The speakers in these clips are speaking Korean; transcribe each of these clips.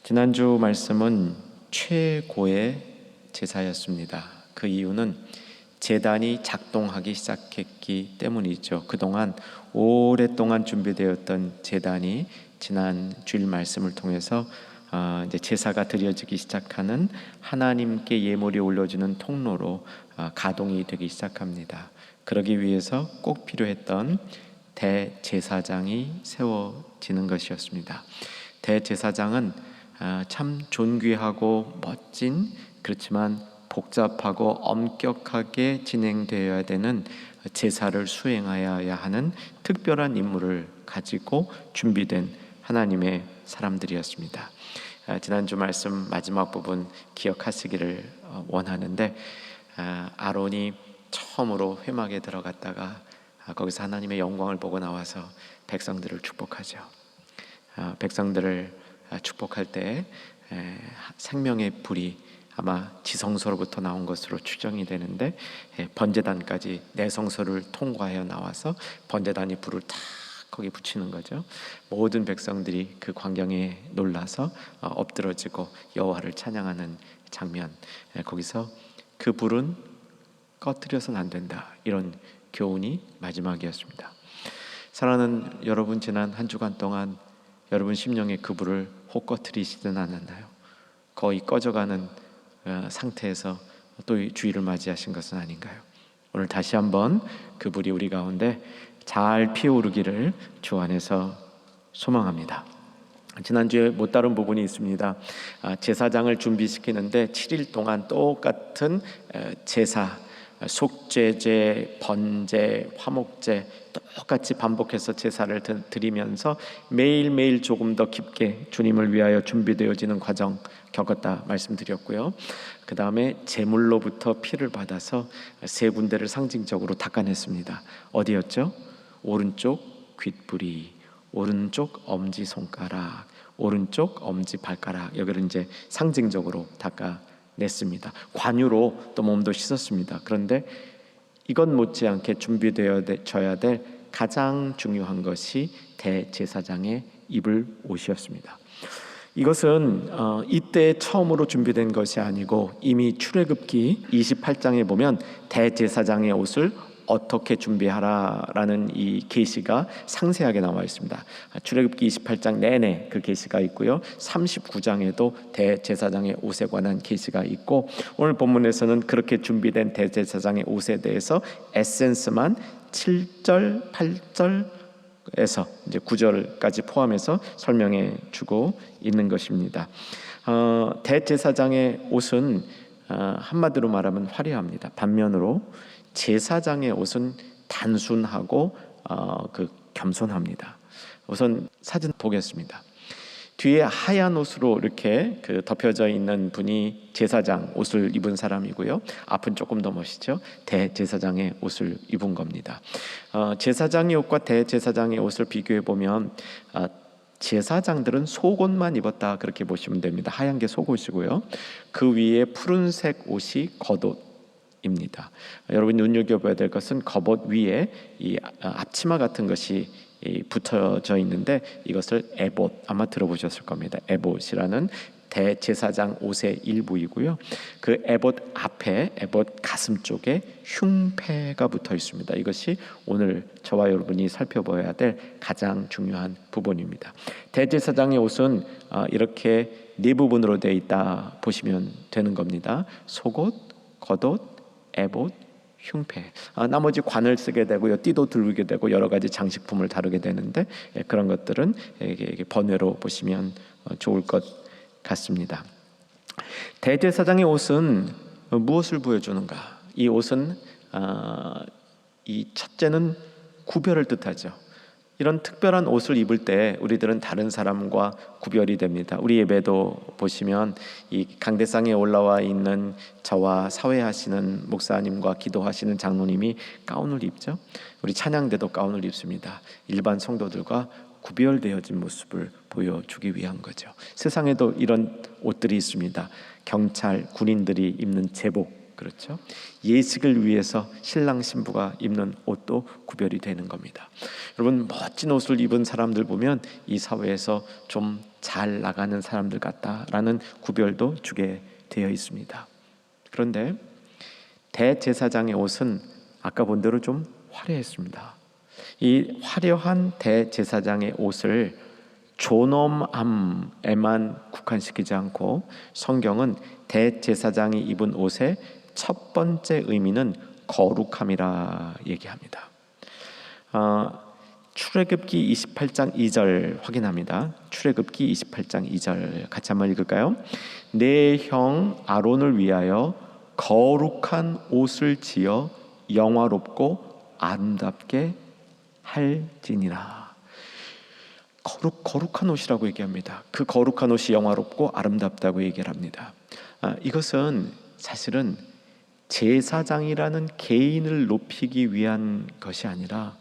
지난주 말씀은 최고의 제사였습니다. 그 이유는 제단이 작동하기 시작했기 때문이죠. 그동안 오랫동안 준비되었던 제단이 지난 주일 말씀을 통해서 이제 제사가 드려지기 시작하는 하나님께 예물이 올려주는 통로로 가동이 되기 시작합니다. 그러기 위해서 꼭 필요했던 대제사장이 세워지는 것이었습니다. 대제사장은 참 존귀하고 멋진, 그렇지만 복잡하고 엄격하게 진행되어야 되는 제사를 수행하여야 하는 특별한 임무를 가지고 준비된 하나님의 사람들이었습니다. 지난주 말씀 마지막 부분 기억하시기를 원하는데, 아론이 처음으로 회막에 들어갔다가 거기서 하나님의 영광을 보고 나와서 백성들을 축복하죠. 백성들을 축복할 때 생명의 불이 아마 지성소로부터 나온 것으로 추정이 되는데, 번제단까지 내성소를 통과하여 나와서 번제단이 불을 탁 거기 붙이는 거죠. 모든 백성들이 그 광경에 놀라서 엎드러지고 여호와를 찬양하는 장면, 거기서 그 불은 꺼뜨려서는 안 된다, 이런 교훈이 마지막이었습니다. 사랑하는 여러분, 지난 한 주간 동안 여러분 심령의 그 불을 혹 꺼뜨리시진 않았나요? 거의 꺼져가는 상태에서 또 주일을 맞이하신 것은 아닌가요? 오늘 다시 한번 그 불이 우리 가운데 잘 피어오르기를 주 안에서 소망합니다. 지난주에 못 다룬 부분이 있습니다. 제사장을 준비시키는데 7일 동안 똑같은 제사, 속죄제, 번제, 화목제 똑같이 반복해서 제사를 드리면서 매일매일 조금 더 깊게 주님을 위하여 준비되어지는 과정 겪었다 말씀드렸고요. 그 다음에 제물로부터 피를 받아서 세 군데를 상징적으로 닦아냈습니다. 어디였죠? 오른쪽 귓불이, 오른쪽 엄지손가락, 오른쪽 엄지발가락, 여기를 이제 상징적으로 닦아냈습니다. 관유로 또 몸도 씻었습니다. 그런데 이건 못지않게 준비되어져야 될 가장 중요한 것이 대제사장의 입을 옷이었습니다. 이것은 이때 처음으로 준비된 것이 아니고 이미 출애굽기 28장에 보면 대제사장의 옷을 어떻게 준비하라라는 이 계시가 상세하게 나와 있습니다. 출애굽기 28장 내내 그 계시가 있고요, 39장에도 대제사장의 옷에 관한 계시가 있고, 오늘 본문에서는 그렇게 준비된 대제사장의 옷에 대해서 에센스만 7절, 8절에서 이제 9절까지 포함해서 설명해 주고 있는 것입니다. 대제사장의 옷은 한마디로 말하면 화려합니다. 반면으로 제사장의 옷은 단순하고 겸손합니다. 우선 사진 보겠습니다. 뒤에 하얀 옷으로 이렇게 덮여져 있는 분이 제사장 옷을 입은 사람이고요, 앞은 조금 더 멋있죠. 대제사장의 옷을 입은 겁니다. 제사장의 옷과 대제사장의 옷을 비교해 보면 제사장들은 속옷만 입었다, 그렇게 보시면 됩니다. 하얀 게 속옷이고요, 그 위에 푸른색 옷이 겉옷입니다. 여러분이 눈여겨봐야 될 것은 겉옷 위에 이 앞치마 같은 것이 붙어져 있는데, 이것을 에봇, 아마 들어보셨을 겁니다. 에봇이라는 대제사장 옷의 일부이고요, 그 에봇 앞에, 에봇 가슴 쪽에 흉패가 붙어 있습니다. 이것이 오늘 저와 여러분이 살펴봐야 될 가장 중요한 부분입니다. 대제사장의 옷은 이렇게 네 부분으로 되어 있다 보시면 되는 겁니다. 속옷, 겉옷, 에봇, 흉패. 나머지 관을 쓰게 되고요, 띠도 들게 되고 여러 가지 장식품을 다루게 되는데, 그런 것들은 번외로 보시면 좋을 것 같습니다. 대제사장의 옷은 무엇을 보여주는가? 이 옷은 이 첫째는 구별을 뜻하죠. 이런 특별한 옷을 입을 때 우리들은 다른 사람과 구별이 됩니다. 우리 예배도 보시면 이 강대상에 올라와 있는 저와 사회하시는 목사님과 기도하시는 장로님이 가운을 입죠. 우리 찬양대도 가운을 입습니다. 일반 성도들과 구별되어진 모습을 보여주기 위한 거죠. 세상에도 이런 옷들이 있습니다. 경찰, 군인들이 입는 제복 그렇죠? 예식을 위해서 신랑 신부가 입는 옷도 구별이 되는 겁니다. 여러분, 멋진 옷을 입은 사람들 보면 이 사회에서 좀 잘 나가는 사람들 같다라는 구별도 주게 되어 있습니다. 그런데 대제사장의 옷은 아까 본 대로 좀 화려했습니다. 이 화려한 대제사장의 옷을 존엄함에만 국한시키지 않고 성경은 대제사장이 입은 옷의 첫 번째 의미는 거룩함이라 얘기합니다. 출애굽기 28장 2절 확인합니다. 출애굽기 28장 2절 같이 한번 읽을까요? 내 형 아론을 위하여 거룩한 옷을 지어 영화롭고 아름답게 할지니라. 거룩한 옷이라고 얘기합니다. 그 거룩한 옷이 영화롭고 아름답다고 얘기를 합니다. 이것은 사실은 제사장이라는 개인을 높이기 위한 것이 아니라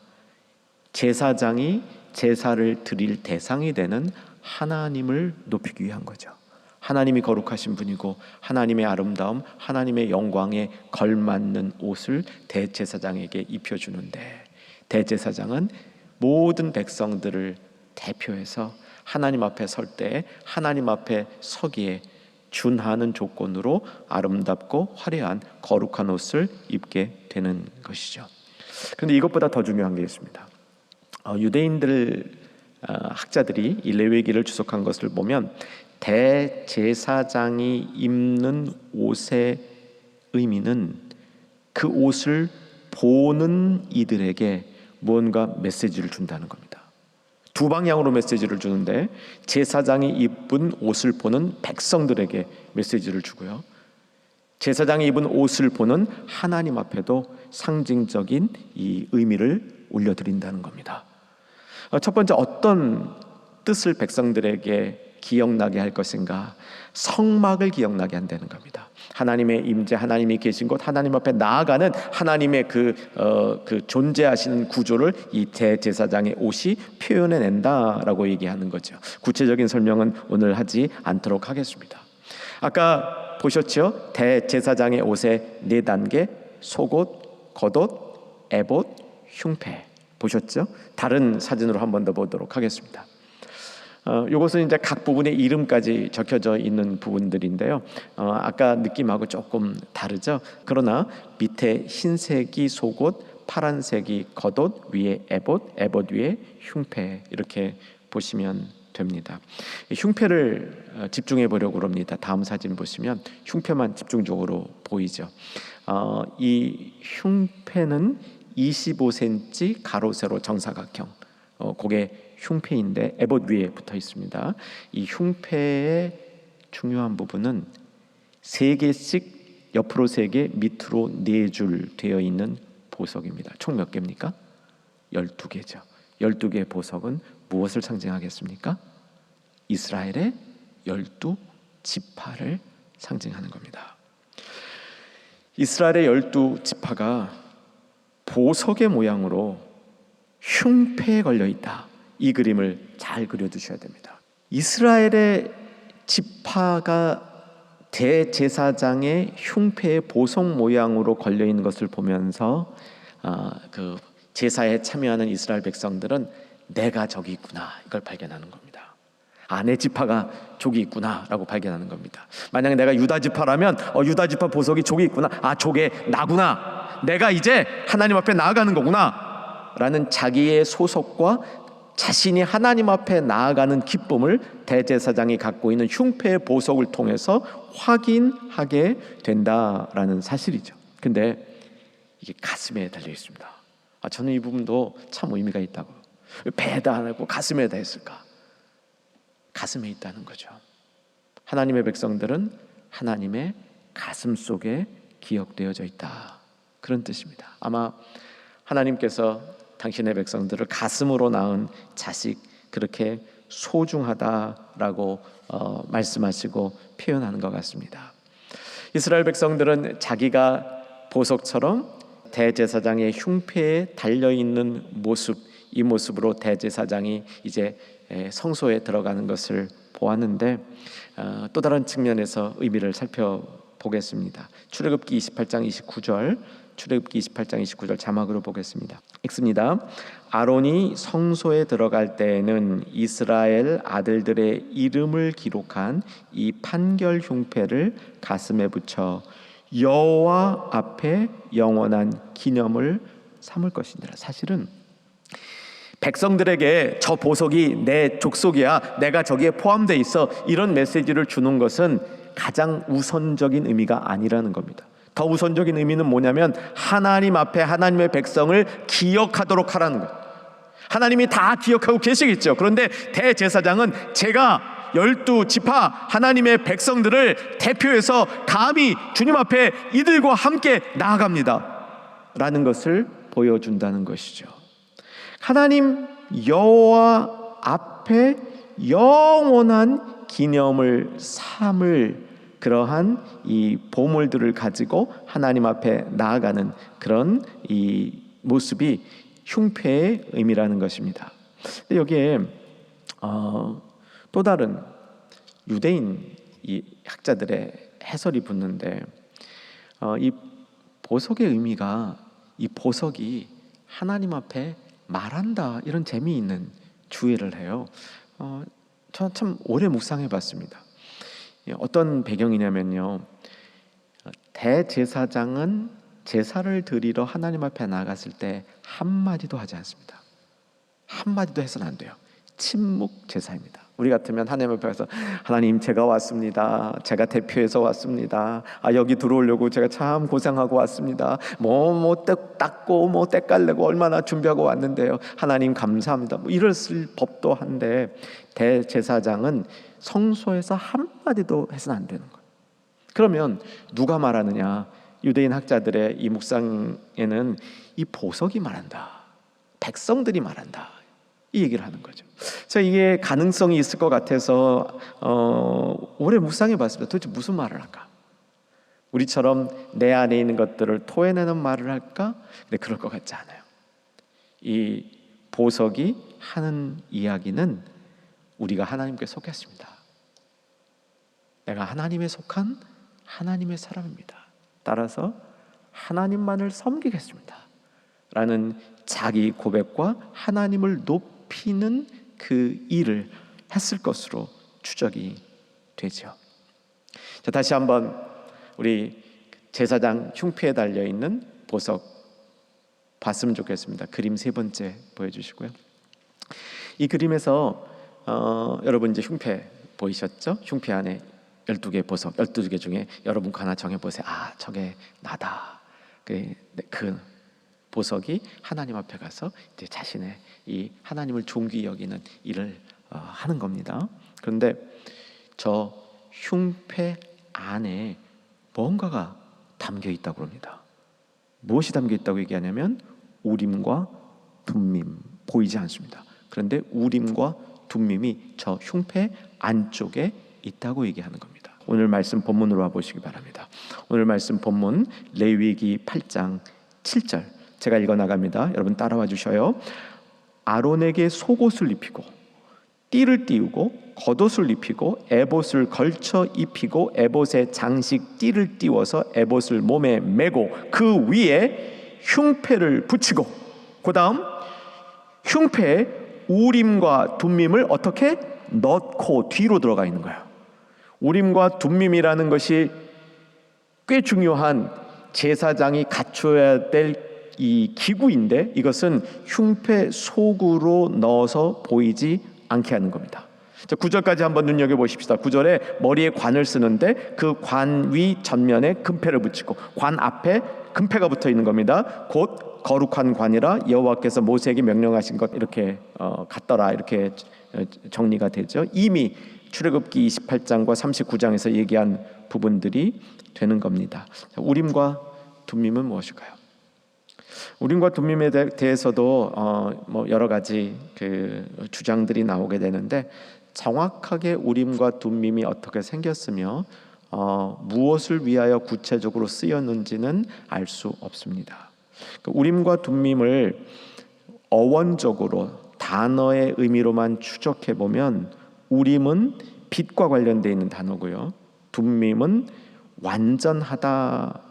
제사장이 제사를 드릴 대상이 되는 하나님을 높이기 위한 거죠. 하나님이 거룩하신 분이고 하나님의 아름다움, 하나님의 영광에 걸맞는 옷을 대제사장에게 입혀주는데, 대제사장은 모든 백성들을 대표해서 하나님 앞에 설 때 하나님 앞에 서기에 준하는 조건으로 아름답고 화려한 거룩한 옷을 입게 되는 것이죠. 그런데 이것보다 더 중요한 게 있습니다. 유대인들 학자들이 이 레위기를 주석한 것을 보면 대제사장이 입는 옷의 의미는 그 옷을 보는 이들에게 뭔가 메시지를 준다는 겁니다. 두 방향으로 메시지를 주는데, 제사장이 입은 옷을 보는 백성들에게 메시지를 주고요, 제사장이 입은 옷을 보는 하나님 앞에도 상징적인 이 의미를 올려드린다는 겁니다. 첫 번째, 어떤 뜻을 백성들에게 기억나게 할 것인가? 성막을 기억나게 한다는 겁니다. 하나님의 임재, 하나님이 계신 곳, 하나님 앞에 나아가는 하나님의 그 존재하시는 구조를 이 대제사장의 옷이 표현해낸다라고 얘기하는 거죠. 구체적인 설명은 오늘 하지 않도록 하겠습니다. 아까 보셨죠? 대제사장의 옷의 4단계: 속옷, 겉옷, 에봇, 흉패. 보셨죠? 다른 사진으로 한 번 더 보도록 하겠습니다. 이것은 이제 각 부분의 이름까지 적혀져 있는 부분들인데요. 아까 느낌하고 조금 다르죠. 그러나 밑에 흰색이 속옷, 파란색이 겉옷, 위에 에봇, 에봇 위에 흉패, 이렇게 보시면 됩니다. 흉패를 집중해 보려고 합니다. 다음 사진 보시면 흉패만 집중적으로 보이죠. 이 흉패는 25cm 가로 세로 정사각형, 그게 흉패인데 에봇 위에 붙어 있습니다. 이 흉패의 중요한 부분은 3개씩 옆으로 3개, 밑으로 4줄 되어 있는 보석입니다. 총 몇 개입니까? 12개죠. 12개의 보석은 무엇을 상징하겠습니까? 이스라엘의 12지파를 상징하는 겁니다. 이스라엘의 12지파가 보석의 모양으로 흉패에 걸려 있다. 이 그림을 잘 그려두셔야 됩니다. 이스라엘의 지파가 대제사장의 흉패의 보석 모양으로 걸려 있는 것을 보면서 그 제사에 참여하는 이스라엘 백성들은 내가 저기 있구나, 이걸 발견하는 겁니다. 내 지파가 저기 있구나라고 발견하는 겁니다. 만약에 내가 유다 지파라면 유다 지파 보석이 저기 있구나, 저게 나구나, 내가 이제 하나님 앞에 나아가는 거구나 라는 자기의 소속과 자신이 하나님 앞에 나아가는 기쁨을 대제사장이 갖고 있는 흉패의 보석을 통해서 확인하게 된다라는 사실이죠. 근데 이게 가슴에 달려 있습니다. 저는 이 부분도 참 의미가 있다고. 배에다 안 하고 가슴에다 했을까? 가슴에 있다는 거죠. 하나님의 백성들은 하나님의 가슴 속에 기억되어져 있다, 그런 뜻입니다. 아마 하나님께서 당신의 백성들을 가슴으로 낳은 자식, 그렇게 소중하다라고 말씀하시고 표현하는 것 같습니다. 이스라엘 백성들은 자기가 보석처럼 대제사장의 흉패에 달려있는 모습, 이 모습으로 대제사장이 이제 성소에 들어가는 것을 보았는데, 또 다른 측면에서 의미를 보겠습니다. 출애굽기 28장 29절, 출애굽기 28장 29절 자막으로 보겠습니다. 읽습니다. 아론이 성소에 들어갈 때에는 이스라엘 아들들의 이름을 기록한 이 판결 흉패를 가슴에 붙여 여호와 앞에 영원한 기념을 삼을 것이니라. 사실은 백성들에게 저 보석이 내 족속이야, 내가 저기에 포함되어 있어, 이런 메시지를 주는 것은 가장 우선적인 의미가 아니라는 겁니다. 더 우선적인 의미는 뭐냐면 하나님 앞에 하나님의 백성을 기억하도록 하라는 거예요. 하나님이 다 기억하고 계시겠죠. 그런데 대제사장은 제가 12지파 하나님의 백성들을 대표해서 감히 주님 앞에 이들과 함께 나아갑니다 라는 것을 보여준다는 것이죠. 하나님 여호와 앞에 영원한 기념을 삼을 그러한 이 보물들을 가지고 하나님 앞에 나아가는 그런 이 모습이 흉패의 의미라는 것입니다. 여기에 또 다른 유대인 이 학자들의 해설이 붙는데 이 보석의 의미가 이 보석이 하나님 앞에 말한다, 이런 재미있는 주의를 해요. 저는 참 오래 묵상해봤습니다. 어떤 배경이냐면요, 대제사장은 제사를 드리러 하나님 앞에 나갔을 때 한마디도 하지 않습니다. 한마디도 해서는 안 돼요. 침묵 제사입니다. 우리 같으면 하나님 앞에 가서 하나님 제가 왔습니다. 제가 대표해서 왔습니다. 여기 들어오려고 제가 참 고생하고 왔습니다. 때 닦고 때 깔래고 얼마나 준비하고 왔는데요. 하나님 감사합니다. 이럴 법도 한데 대제사장은 성소에서 한마디도 해서는 안 되는 거예요. 그러면 누가 말하느냐? 유대인 학자들의 이 묵상에는 이 보석이 말한다, 백성들이 말한다, 이 얘기를 하는 거죠. 그래서 이게 가능성이 있을 것 같아서 오래 묵상해 봤습니다. 도대체 무슨 말을 할까? 우리처럼 내 안에 있는 것들을 토해내는 말을 할까? 근데 그럴 것 같지 않아요. 이 보석이 하는 이야기는 우리가 하나님께 속했습니다. 내가 하나님에 속한 하나님의 사람입니다. 따라서 하나님만을 섬기겠습니다 라는 자기 고백과 하나님을 높이는 그 일을 했을 것으로 추적이 되죠. 자, 다시 한번 우리 제사장 흉패에 달려있는 보석 봤으면 좋겠습니다. 그림 세 번째 보여주시고요. 이 그림에서 여러분 이제 흉패 보이셨죠? 흉패 안에 12개 보석, 12개 중에 여러분 하나 정해보세요. 저게 나다. 그 보석이 하나님 앞에 가서 이제 자신의 이 하나님을 존귀 여기는 일을 하는 겁니다. 그런데 저 흉패 안에 뭔가가 담겨 있다고 합니다. 무엇이 담겨 있다고 얘기하냐면 우림과 둠밈, 보이지 않습니다. 그런데 우림과 둠밈이 저 흉패 안쪽에 있다고 얘기하는 겁니다. 오늘 말씀 본문으로 와보시기 바랍니다. 오늘 말씀 본문 레위기 8장 7절 제가 읽어나갑니다. 여러분 따라와 주셔요. 아론에게 속옷을 입히고 띠를 띄우고 겉옷을 입히고 에봇을 걸쳐 입히고 에봇에 장식 띠를 띄워서 에봇을 몸에 메고 그 위에 흉패를 붙이고 그 다음 흉패에 우림과 둠밈을 어떻게 넣고 뒤로 들어가 있는 거예요. 우림과 둠밈이라는 것이 꽤 중요한 제사장이 갖춰야 될 이 기구인데 이것은 흉패 속으로 넣어서 보이지 않게 하는 겁니다. 9절까지 한번 눈여겨보십시다. 9절에 머리에 관을 쓰는데 그 관 위 전면에 금패를 붙이고 관 앞에 금패가 붙어 있는 겁니다. 곧 거룩한 관이라 여호와께서 모세에게 명령하신 것, 이렇게 같더라, 이렇게 정리가 되죠. 이미 출애굽기 28장과 39장에서 얘기한 부분들이 되는 겁니다. 우림과 둠밈은 무엇일까요? 우림과 둠밈에 대해서도 여러 가지 그 주장들이 나오게 되는데 정확하게 우림과 둠밈이 어떻게 생겼으며 무엇을 위하여 구체적으로 쓰였는지는 알 수 없습니다. 우림과 둠밈을 어원적으로 단어의 의미로만 추적해 보면 우림은 빛과 관련되어 있는 단어고요, 둠밈은 완전하다라는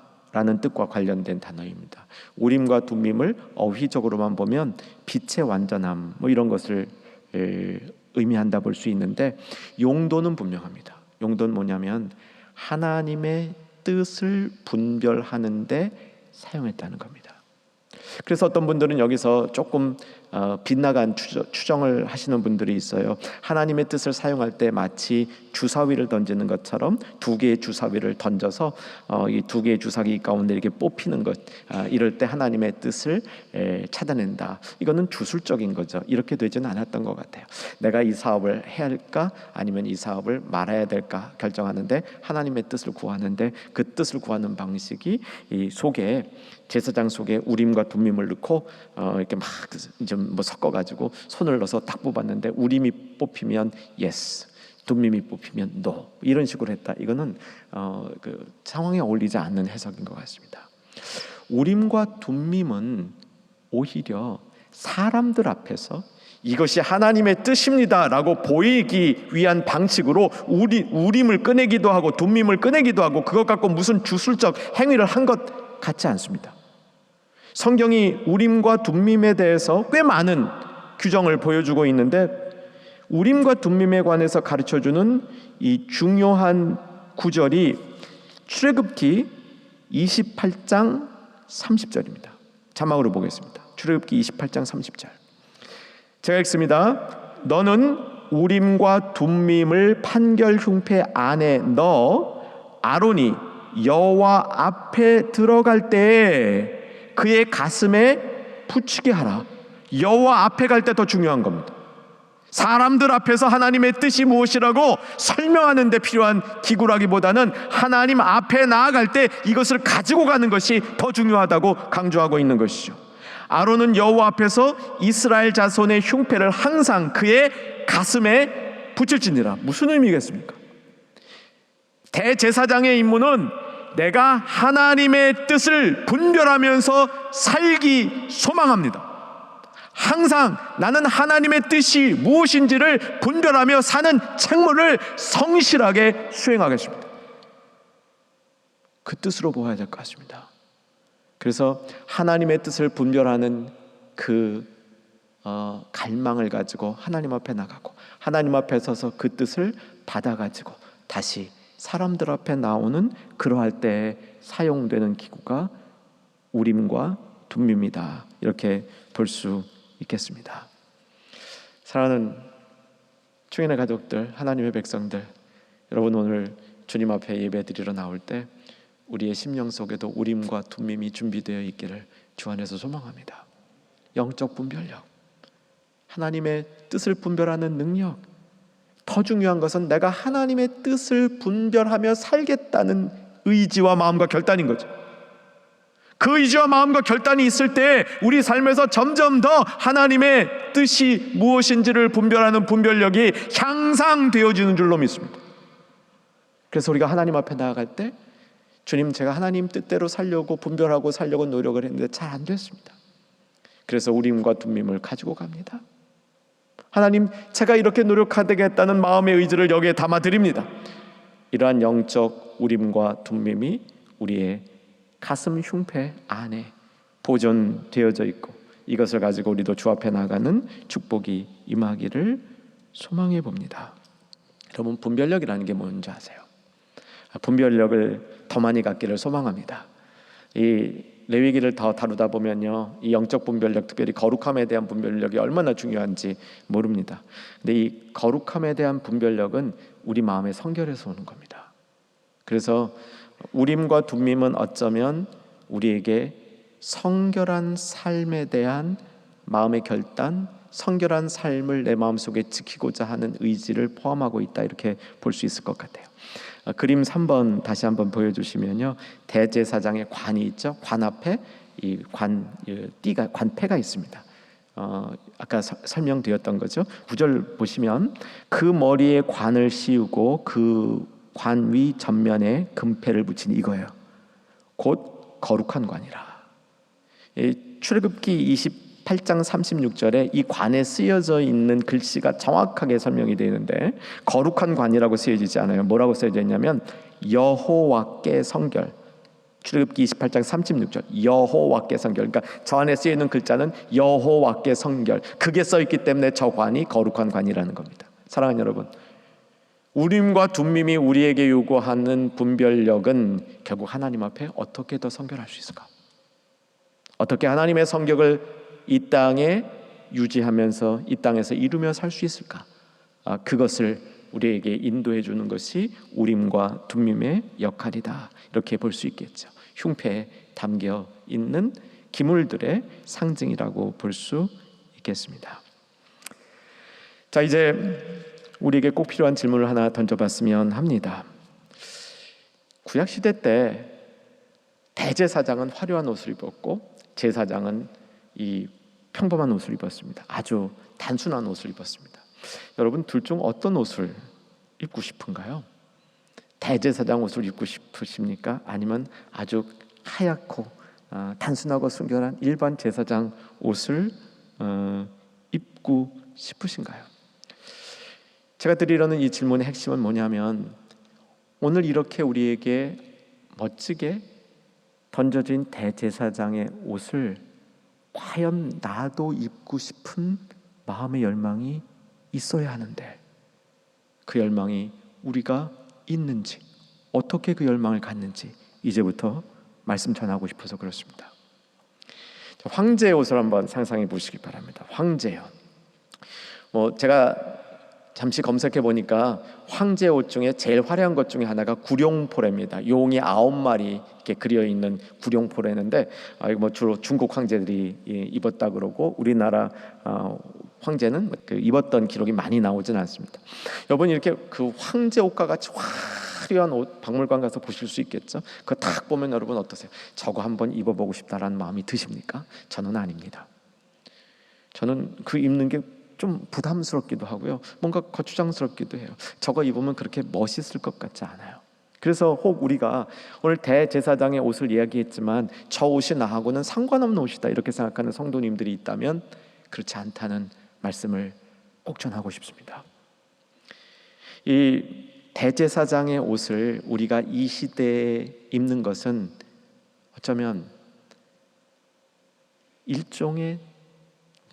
뜻과 관련된 단어입니다. 우림과 둠밈을 어휘적으로만 보면 빛의 완전함 뭐 이런 것을 의미한다 볼 수 있는데, 용도는 분명합니다. 용도는 뭐냐면 하나님의 뜻을 분별하는데 사용했다는 겁니다. 그래서 어떤 분들은 여기서 조금 빗나간 추정을 하시는 분들이 있어요. 하나님의 뜻을 사용할 때 마치 주사위를 던지는 것처럼 두 개의 주사위를 던져서 이 두 개의 주사위 가운데 이렇게 뽑히는 것, 이럴 때 하나님의 뜻을 찾아낸다. 이거는 주술적인 거죠. 이렇게 되지는 않았던 것 같아요. 내가 이 사업을 해야 할까 아니면 이 사업을 말아야 될까 결정하는데 하나님의 뜻을 구하는데, 그 뜻을 구하는 방식이 이 속에, 제사장 속에 우림과 둠밈을 넣고 이렇게 막 좀 뭐 섞어가지고 손을 넣어서 딱 뽑았는데 우림이 뽑히면 yes, 둠밈이 뽑히면 no, 이런 식으로 했다. 이거는 그 상황에 어울리지 않는 해석인 것 같습니다. 우림과 둠밈은 오히려 사람들 앞에서 이것이 하나님의 뜻입니다라고 보이기 위한 방식으로 우림을 꺼내기도 하고 둠밈을 꺼내기도 하고, 그것 갖고 무슨 주술적 행위를 한 것 같지 않습니다. 성경이 우림과 둠밈에 대해서 꽤 많은 규정을 보여주고 있는데, 우림과 둠밈에 관해서 가르쳐주는 이 중요한 구절이 출애굽기 28장 30절입니다. 자막으로 보겠습니다. 출애굽기 28장 30절. 제가 읽습니다. 너는 우림과 둠밈을 판결 흉패 안에 넣어 아론이 여호와 앞에 들어갈 때에 그의 가슴에 붙이게 하라. 여호와 앞에 갈 때 더 중요한 겁니다. 사람들 앞에서 하나님의 뜻이 무엇이라고 설명하는 데 필요한 기구라기보다는 하나님 앞에 나아갈 때 이것을 가지고 가는 것이 더 중요하다고 강조하고 있는 것이죠. 아론은 여호와 앞에서 이스라엘 자손의 흉패를 항상 그의 가슴에 붙일지니라. 무슨 의미겠습니까? 대제사장의 임무는 내가 하나님의 뜻을 분별하면서 살기 소망합니다. 항상 나는 하나님의 뜻이 무엇인지를 분별하며 사는 책무를 성실하게 수행하겠습니다. 그 뜻으로 보아야 될 것 같습니다. 그래서 하나님의 뜻을 분별하는 그 갈망을 가지고 하나님 앞에 나가고, 하나님 앞에 서서 그 뜻을 받아가지고 다시 사람들 앞에 나오는, 그러할 때 사용되는 기구가 우림과 둠밈이다. 이렇게 볼 수 있겠습니다. 사랑하는 충인의 가족들, 하나님의 백성들, 여러분 오늘 주님 앞에 예배드리러 나올 때 우리의 심령 속에도 우림과 둠밈이 준비되어 있기를 주 안에서 소망합니다. 영적 분별력, 하나님의 뜻을 분별하는 능력, 더 중요한 것은 내가 하나님의 뜻을 분별하며 살겠다는 의지와 마음과 결단인 거죠. 그 의지와 마음과 결단이 있을 때 우리 삶에서 점점 더 하나님의 뜻이 무엇인지를 분별하는 분별력이 향상되어지는 줄로 믿습니다. 그래서 우리가 하나님 앞에 나아갈 때, 주님, 제가 하나님 뜻대로 살려고 분별하고 살려고 노력을 했는데 잘 안 됐습니다. 그래서 우림과 둠밈을 가지고 갑니다. 하나님, 제가 이렇게 노력하겠다는 마음의 의지를 여기에 담아드립니다. 이러한 영적 우림과 둠밈이 우리의 가슴 흉패 안에 보존되어져 있고, 이것을 가지고 우리도 주 앞에 나가는 축복이 임하기를 소망해 봅니다. 여러분, 분별력이라는 게 뭔지 아세요? 분별력을 더 많이 갖기를 소망합니다. 이 레위기를 더 다루다 보면요, 이 영적 분별력, 특별히 거룩함에 대한 분별력이 얼마나 중요한지 모릅니다. 근데 이 거룩함에 대한 분별력은 우리 마음의 성결에서 오는 겁니다. 그래서 우림과 둠밈은 어쩌면 우리에게 성결한 삶에 대한 마음의 결단, 성결한 삶을 내 마음속에 지키고자 하는 의지를 포함하고 있다, 이렇게 볼 수 있을 것 같아요. 그림 3번 다시 한번 보여주시면요, 대제사장의 관이 있죠. 관 앞에 이 띠가, 관패가 있습니다. 아까 설명드렸던 거죠. 9절 보시면 그 머리에 관을 씌우고 그 관 위 전면에 금패를 붙인 이거예요. 곧 거룩한 관이라. 출애굽기 28장 36절에 이 관에 쓰여져 있는 글씨가 정확하게 설명이 되어 있는데, 거룩한 관이라고 쓰여지지 않아요. 뭐라고 쓰여져 있냐면 여호와께 성결. 출애굽기 28장 36절 여호와께 성결. 그러니까 저 안에 쓰여 있는 글자는 여호와께 성결. 그게 써 있기 때문에 저 관이 거룩한 관이라는 겁니다. 사랑하는 여러분, 우림과 둠밈이 우리에게 요구하는 분별력은 결국 하나님 앞에 어떻게 더 성결할 수 있을까? 어떻게 하나님의 성격을 이 땅에 유지하면서 이 땅에서 이루며 살 수 있을까? 그것을 우리에게 인도해 주는 것이 우림과 둠밈의 역할이다. 이렇게 볼 수 있겠죠. 흉패에 담겨 있는 기물들의 상징이라고 볼 수 있겠습니다. 자, 이제 우리에게 꼭 필요한 질문을 하나 던져봤으면 합니다. 구약 시대 때 대제사장은 화려한 옷을 입었고 제사장은 이 평범한 옷을 입었습니다. 아주 단순한 옷을 입었습니다. 여러분, 둘 중 어떤 옷을 입고 싶은가요? 대제사장 옷을 입고 싶으십니까? 아니면 아주 하얗고 단순하고 순결한 일반 제사장 옷을 입고 싶으신가요? 제가 드리려는 이 질문의 핵심은 뭐냐면, 오늘 이렇게 우리에게 멋지게 던져진 대제사장의 옷을 과연 나도 입고 싶은 마음의 열망이 있어야 하는데, 그 열망이 우리가 있는지, 어떻게 그 열망을 갖는지 이제부터 말씀 전하고 싶어서 그렇습니다. 황제의 옷을 한번 상상해 보시기 바랍니다. 황제요. 제가 잠시 검색해 보니까 황제 옷 중에 제일 화려한 것 중에 하나가 구룡포래입니다. 용이 9마리 이렇게 그려 있는 구룡포래인데, 이거 주로 중국 황제들이 입었다 그러고 우리나라 황제는 입었던 기록이 많이 나오진 않습니다. 여러분, 이렇게 그 황제 옷과 같이 화려한 옷 박물관 가서 보실 수 있겠죠. 그거 딱 보면 여러분 어떠세요? 저거 한번 입어보고 싶다라는 마음이 드십니까? 저는 아닙니다. 저는 그 입는 게 좀 부담스럽기도 하고요, 뭔가 거추장스럽기도 해요. 저거 입으면 그렇게 멋있을 것 같지 않아요. 그래서 혹 우리가 오늘 대제사장의 옷을 이야기했지만 저 옷이 나하고는 상관없는 옷이다 이렇게 생각하는 성도님들이 있다면 그렇지 않다는 말씀을 꼭 전하고 싶습니다. 이 대제사장의 옷을 우리가 이 시대에 입는 것은 어쩌면 일종의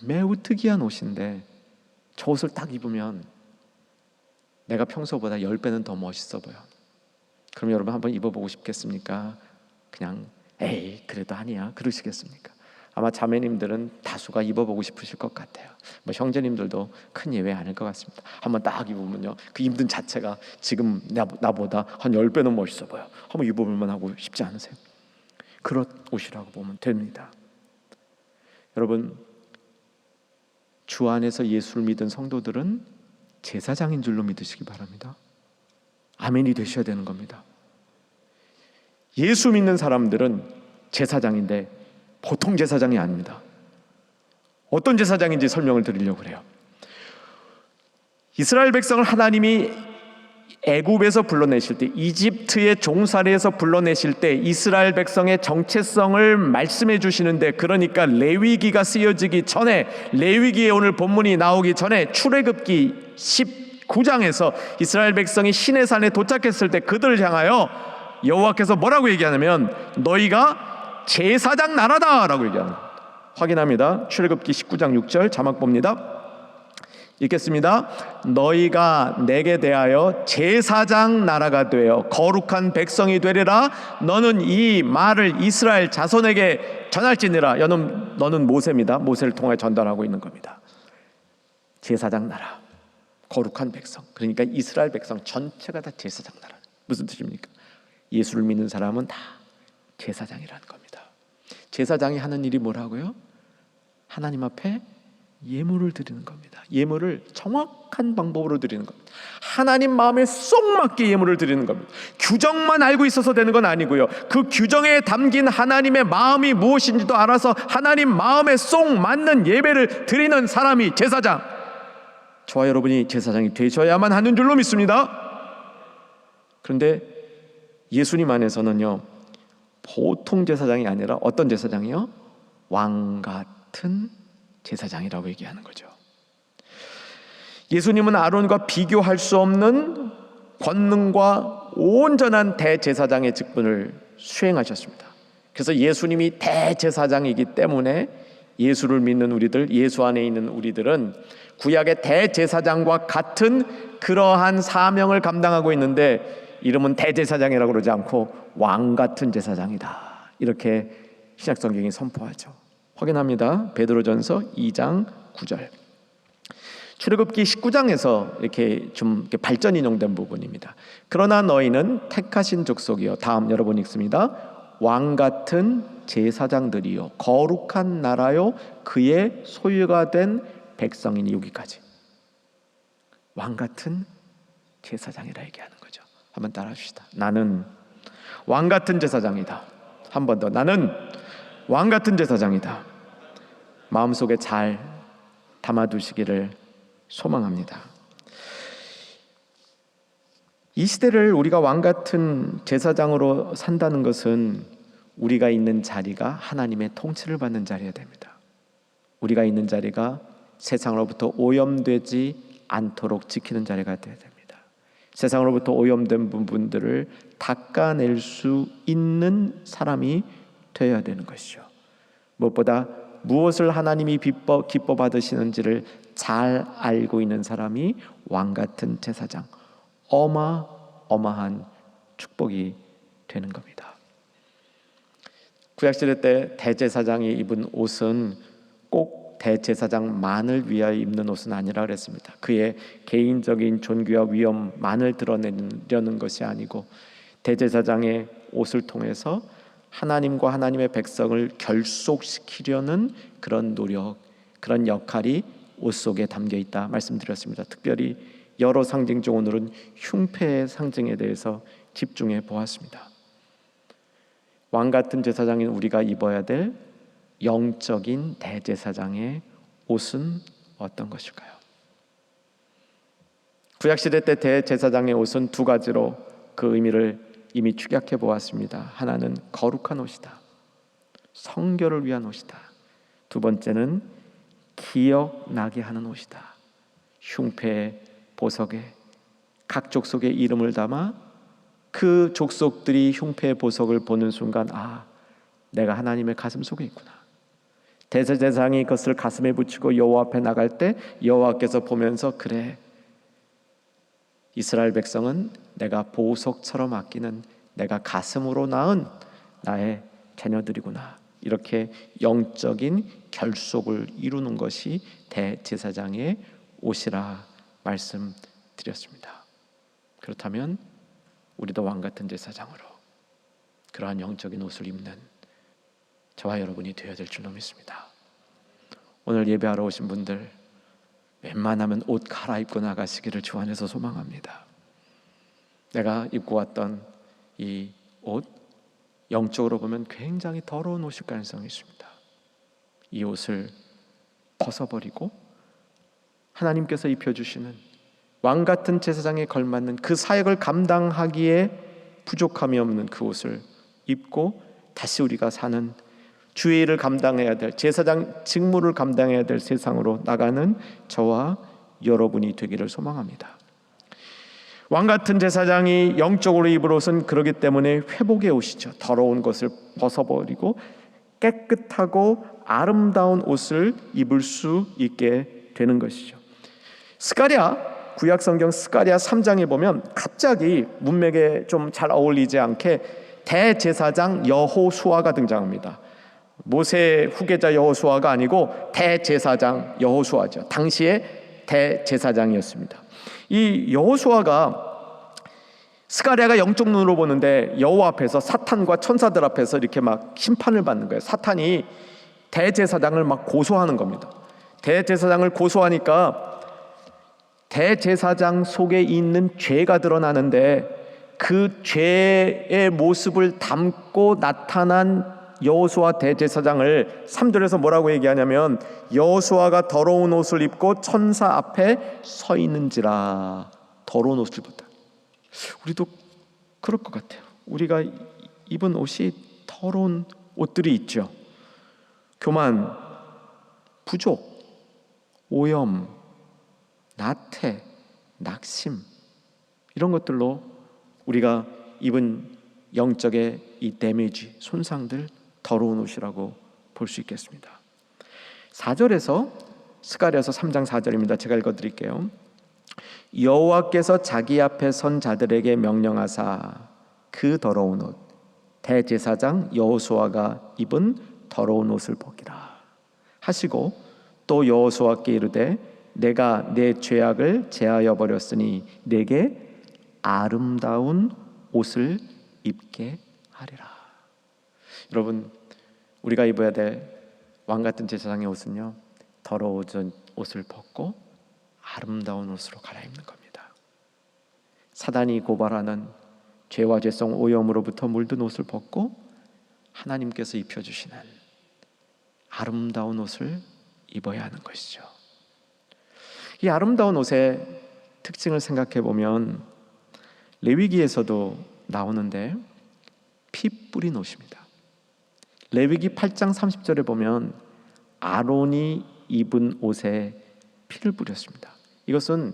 매우 특이한 옷인데, 저 옷을 딱 입으면 내가 평소보다 10배는 더 멋있어 보여. 그럼 여러분 한번 입어보고 싶겠습니까? 그냥 에이 그래도 아니야 그러시겠습니까? 아마 자매님들은 다수가 입어보고 싶으실 것 같아요. 형제님들도 큰 예외 아닐 것 같습니다. 한번 딱 입으면요, 그 입는 자체가 지금 나보다 한 10배는 멋있어 보여. 한번 입어볼만 하고 싶지 않으세요? 그런 옷이라고 보면 됩니다. 여러분, 주 안에서 예수를 믿은 성도들은 제사장인 줄로 믿으시기 바랍니다. 아멘이 되셔야 되는 겁니다. 예수 믿는 사람들은 제사장인데 보통 제사장이 아닙니다. 어떤 제사장인지 설명을 드리려고 그래요. 이스라엘 백성을 하나님이 애굽에서 불러내실 때, 이집트의 종살이에서 불러내실 때 이스라엘 백성의 정체성을 말씀해 주시는데, 그러니까 레위기가 쓰여지기 전에, 레위기에 오늘 본문이 나오기 전에 출애굽기 19장에서 이스라엘 백성이 시내산에 도착했을 때 그들을 향하여 여호와께서 뭐라고 얘기하냐면 너희가 제사장 나라다 라고 얘기합니다. 확인합니다. 출애굽기 19장 6절 자막 봅니다. 읽겠습니다. 너희가 내게 대하여 제사장 나라가 되어 거룩한 백성이 되리라. 너는 이 말을 이스라엘 자손에게 전할지니라. 너는 모세입니다. 모세를 통해 전달하고 있는 겁니다. 제사장 나라, 거룩한 백성. 그러니까 이스라엘 백성 전체가 다 제사장 나라. 무슨 뜻입니까? 예수를 믿는 사람은 다 제사장이라는 겁니다. 제사장이 하는 일이 뭐라고요? 하나님 앞에 예물을 드리는 겁니다. 예물을 정확한 방법으로 드리는 겁니다. 하나님 마음에 쏙 맞게 예물을 드리는 겁니다. 규정만 알고 있어서 되는 건 아니고요, 그 규정에 담긴 하나님의 마음이 무엇인지도 알아서 하나님 마음에 쏙 맞는 예배를 드리는 사람이 제사장. 저와 여러분이 제사장이 되셔야만 하는 줄로 믿습니다. 그런데 예수님 안에서는요, 보통 제사장이 아니라 어떤 제사장이요? 왕 같은 제사장이라고 얘기하는 거죠. 예수님은 아론과 비교할 수 없는 권능과 온전한 대제사장의 직분을 수행하셨습니다. 그래서 예수님이 대제사장이기 때문에 예수를 믿는 우리들, 예수 안에 있는 우리들은 구약의 대제사장과 같은 그러한 사명을 감당하고 있는데, 이름은 대제사장이라고 그러지 않고 왕 같은 제사장이다, 이렇게 신약성경이 선포하죠. 확인합니다. 베드로전서 2장 9절. 출애굽기 19장에서 이렇게 발전 인용된 부분입니다. 그러나 너희는 택하신 족속이요, 다음 여러분 읽습니다. 왕 같은 제사장들이요, 거룩한 나라요, 그의 소유가 된 백성이니. 여기까지 왕 같은 제사장이라 얘기하는 거죠. 한번 따라 합시다. 나는 왕 같은 제사장이다. 한 번 더. 나는 왕 같은 제사장이다. 마음속에 잘 담아두시기를 소망합니다. 이 시대를 우리가 왕 같은 제사장으로 산다는 것은 우리가 있는 자리가 하나님의 통치를 받는 자리가 됩니다. 우리가 있는 자리가 세상으로부터 오염되지 않도록 지키는 자리가 되어야 됩니다. 세상으로부터 오염된 부분들을 닦아낼 수 있는 사람이 되어야 되는 것이죠. 무엇보다 무엇을 하나님이 기뻐 받으시는지를 잘 알고 있는 사람이 왕 같은 제사장, 어마어마한 축복이 되는 겁니다. 구약시대 때 대제사장이 입은 옷은 꼭 대제사장만을 위하여 입는 옷은 아니라 그랬습니다. 그의 개인적인 존귀와 위엄만을 드러내려는 것이 아니고, 대제사장의 옷을 통해서 하나님과 하나님의 백성을 결속시키려는 그런 노력, 그런 역할이 옷 속에 담겨 있다 말씀드렸습니다. 특별히 여러 상징 중 오늘은 흉패의 상징에 대해서 집중해 보았습니다. 왕 같은 제사장인 우리가 입어야 될 영적인 대제사장의 옷은 어떤 것일까요? 구약시대 때 대제사장의 옷은 두 가지로 그 의미를 이미 축약해 보았습니다. 하나는 거룩한 옷이다, 성결을 위한 옷이다. 두 번째는 기억나게 하는 옷이다. 흉패의 보석에 각 족속의 이름을 담아 그 족속들이 흉패의 보석을 보는 순간, 아, 내가 하나님의 가슴 속에 있구나. 대제사장이 그것을 가슴에 붙이고 여호와 앞에 나갈 때 여호와께서 보면서, 그래, 이스라엘 백성은 내가 보석처럼 아끼는 내가 가슴으로 낳은 나의 자녀들이구나. 이렇게 영적인 결속을 이루는 것이 대제사장의 옷이라 말씀드렸습니다. 그렇다면 우리도 왕 같은 제사장으로 그러한 영적인 옷을 입는 저와 여러분이 되어야 될 줄로 믿습니다. 오늘 예배하러 오신 분들, 웬만하면 옷 갈아입고 나가시기를 주 안에서 소망합니다. 내가 입고 왔던 이 옷, 영적으로 보면 굉장히 더러운 옷일 가능성이 있습니다. 이 옷을 벗어버리고 하나님께서 입혀주시는 왕 같은 제사장에 걸맞는 그 사역을 감당하기에 부족함이 없는 그 옷을 입고 다시 우리가 사는, 주의 일을 감당해야 될, 제사장 직무를 감당해야 될 세상으로 나가는 저와 여러분이 되기를 소망합니다. 왕 같은 제사장이 영적으로 입을 옷은 그러기 때문에 회복의 옷이죠. 더러운 것을 벗어버리고 깨끗하고 아름다운 옷을 입을 수 있게 되는 것이죠. 구약성경 스가랴 3장에 보면 갑자기 문맥에 좀 잘 어울리지 않게 대제사장 여호수아가 등장합니다. 모세 후계자 여호수아가 아니고 대제사장 여호수아죠. 당시에 대제사장이었습니다. 이 여호수아가, 스가랴가 영적 눈으로 보는데 여호와 앞에서 사탄과 천사들 앞에서 이렇게 막 심판을 받는 거예요. 사탄이 대제사장을 막 고소하는 겁니다. 대제사장을 고소하니까 대제사장 속에 있는 죄가 드러나는데, 그 죄의 모습을 담고 나타난 여호수아 대제사장을 3절에서 뭐라고 얘기하냐면, 여호수아가 더러운 옷을 입고 천사 앞에 서 있는지라. 더러운 옷을 입었다. 우리도 그럴 것 같아요. 우리가 입은 옷이 더러운 옷들이 있죠. 교만, 부족, 오염, 나태, 낙심, 이런 것들로 우리가 입은 영적의 이 데미지, 손상들, 더러운 옷이라고 볼 수 있겠습니다. 4절에서 스가랴서 3장 4절입니다. 제가 읽어드릴게요. 여호와께서 자기 앞에 선 자들에게 명령하사 그 더러운 옷 대제사장 여호수아가 입은 더러운 옷을 벗기라 하시고 또 여호수아께 이르되 내가 내 죄악을 제하여 버렸으니 내게 아름다운 옷을 입게 하리라. 여러분, 우리가 입어야 될 왕같은 제사장의 옷은요, 더러워진 옷을 벗고 아름다운 옷으로 갈아입는 겁니다. 사단이 고발하는 죄와 죄성 오염으로부터 물든 옷을 벗고 하나님께서 입혀주시는 아름다운 옷을 입어야 하는 것이죠. 이 아름다운 옷의 특징을 생각해 보면 레위기에서도 나오는데 피 뿌린 옷입니다. 레위기 8장 30절에 보면 아론이 입은 옷에 피를 뿌렸습니다. 이것은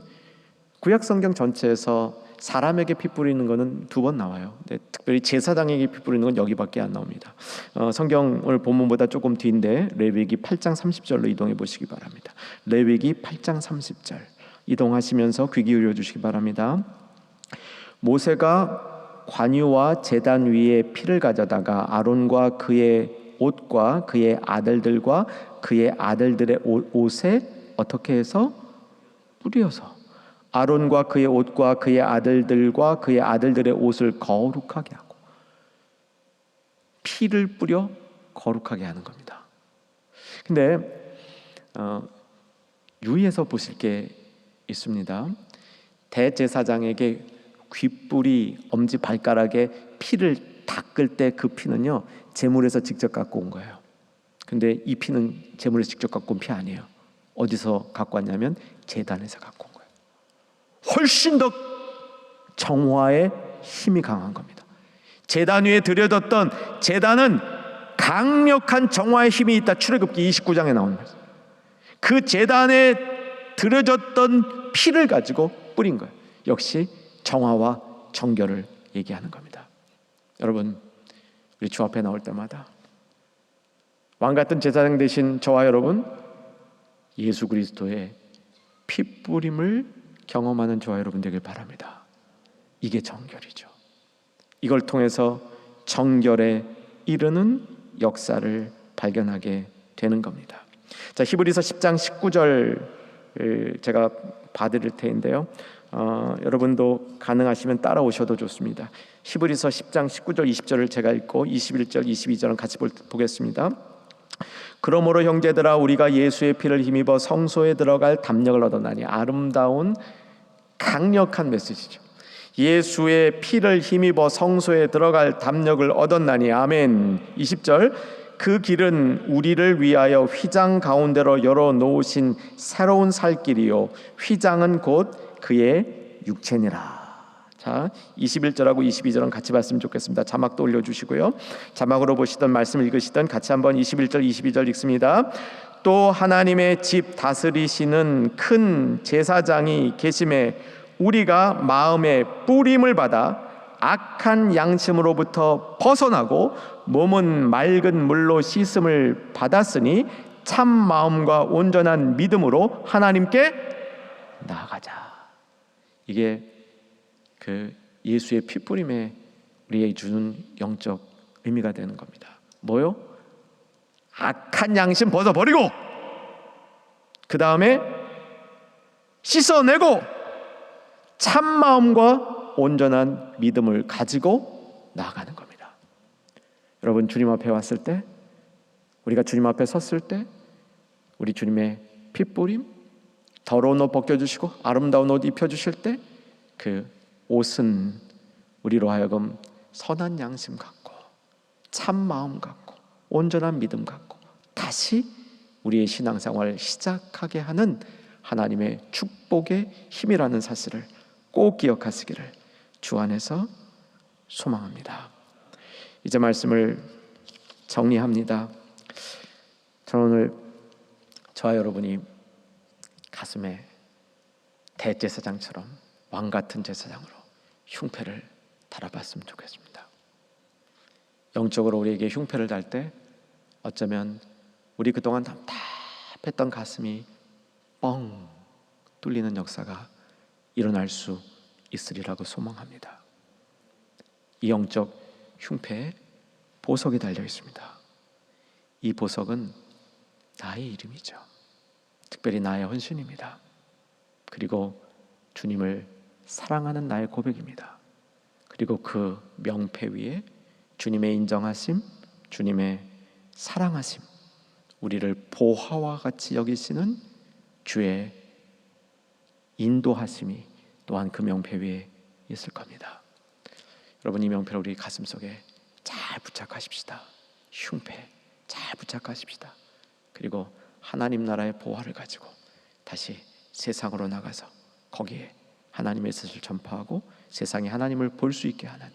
구약 성경 전체에서 사람에게 피 뿌리는 것은 2번 나와요. 근데 특별히 제사장에게 피 뿌리는 건 여기밖에 안 나옵니다. 성경을 본문보다 조금 뒤인데 레위기 8장 30절로 이동해 보시기 바랍니다. 레위기 8장 30절 이동하시면서 귀 기울여 주시기 바랍니다. 모세가 관유와 제단 위에 피를 가져다가 아론과 그의 옷과 그의 아들들과 그의 아들들의 옷에 어떻게 해서 뿌려서 아론과 그의 옷과 그의 아들들과 그의 아들들의 옷을 거룩하게 하고 피를 뿌려 거룩하게 하는 겁니다. 근데 유의해서 보실 게 있습니다. 대제사장에게 귓불이 엄지 발가락에 피를 닦을 때 그 피는요 제물에서 직접 갖고 온 거예요. 근데 이 피는 제물에서 직접 갖고 온 피 아니에요. 어디서 갖고 왔냐면 제단에서 갖고 온 거예요. 훨씬 더 정화의 힘이 강한 겁니다. 제단 위에 들여뒀던 제단은 강력한 정화의 힘이 있다. 출애굽기 29장에 나오는 거예요. 그 제단에 들여졌던 피를 가지고 뿌린 거예요. 역시 정화와 정결을 얘기하는 겁니다. 여러분, 우리 주 앞에 나올 때마다 왕같은 제사장 되신 저와 여러분, 예수 그리스도의 피 뿌림을 경험하는 저와 여러분 되길 바랍니다. 이게 정결이죠. 이걸 통해서 정결에 이르는 역사를 발견하게 되는 겁니다. 자, 히브리서 10장 19절 제가 봐드릴 테인데요. 여러분도 가능하시면 따라오셔도 좋습니다. 히브리서 10장 19절 20절을 제가 읽고 21절 22절은 같이 보겠습니다. 그러므로 형제들아 우리가 예수의 피를 힘입어 성소에 들어갈 담력을 얻었나니. 아름다운 강력한 메시지죠. 예수의 피를 힘입어 성소에 들어갈 담력을 얻었나니. 아멘. 20절 그 길은 우리를 위하여 휘장 가운데로 열어놓으신 새로운 살 길이요 휘장은 곧 그의 육체니라. 자, 21절하고 22절은 같이 봤으면 좋겠습니다. 자막도 올려주시고요. 자막으로 보시던 말씀 읽으시던 같이 한번 21절 22절 읽습니다. 또 하나님의 집 다스리시는 큰 제사장이 계심에 우리가 마음의 뿌림을 받아 악한 양심으로부터 벗어나고 몸은 맑은 물로 씻음을 받았으니 참 마음과 온전한 믿음으로 하나님께 나아가자. 이게 그 예수의 피뿌림에 우리에게 주는 영적 의미가 되는 겁니다. 뭐요? 악한 양심 벗어버리고 그 다음에 씻어내고 참 마음과 온전한 믿음을 가지고 나아가는 겁니다. 여러분, 주님 앞에 왔을 때, 우리가 주님 앞에 섰을 때 우리 주님의 피뿌림, 더러운 옷 벗겨주시고 아름다운 옷 입혀주실 때 그 옷은 우리로 하여금 선한 양심 갖고 참 마음 갖고 온전한 믿음 갖고 다시 우리의 신앙생활을 시작하게 하는 하나님의 축복의 힘이라는 사실을 꼭 기억하시기를 주 안에서 소망합니다. 이제 말씀을 정리합니다. 저는 오늘 저와 여러분이 가슴에 대제사장처럼 왕같은 제사장으로 흉패를 달아봤으면 좋겠습니다. 영적으로 우리에게 흉패를 달 때 어쩌면 우리 그동안 답답했던 가슴이 뻥 뚫리는 역사가 일어날 수 있으리라고 소망합니다. 이 영적 흉패에 보석이 달려 있습니다. 이 보석은 나의 이름이죠. 특별히 나의 헌신입니다. 그리고 주님을 사랑하는 나의 고백입니다. 그리고 그 명패 위에 주님의 인정하심, 주님의 사랑하심, 우리를 보화와 같이 여기시는 주의 인도하심이 또한 그 명패 위에 있을 겁니다. 여러분, 이 명패를 우리 가슴속에 잘 부착하십시다. 흉패 잘 부착하십시다. 그리고 하나님 나라의 보화를 가지고 다시 세상으로 나가서 거기에 하나님의 뜻을 전파하고 세상에 하나님을 볼 수 있게 하는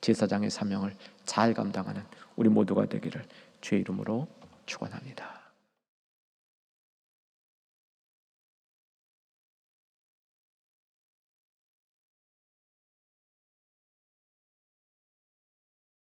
제사장의 사명을 잘 감당하는 우리 모두가 되기를 주의 이름으로 축원합니다.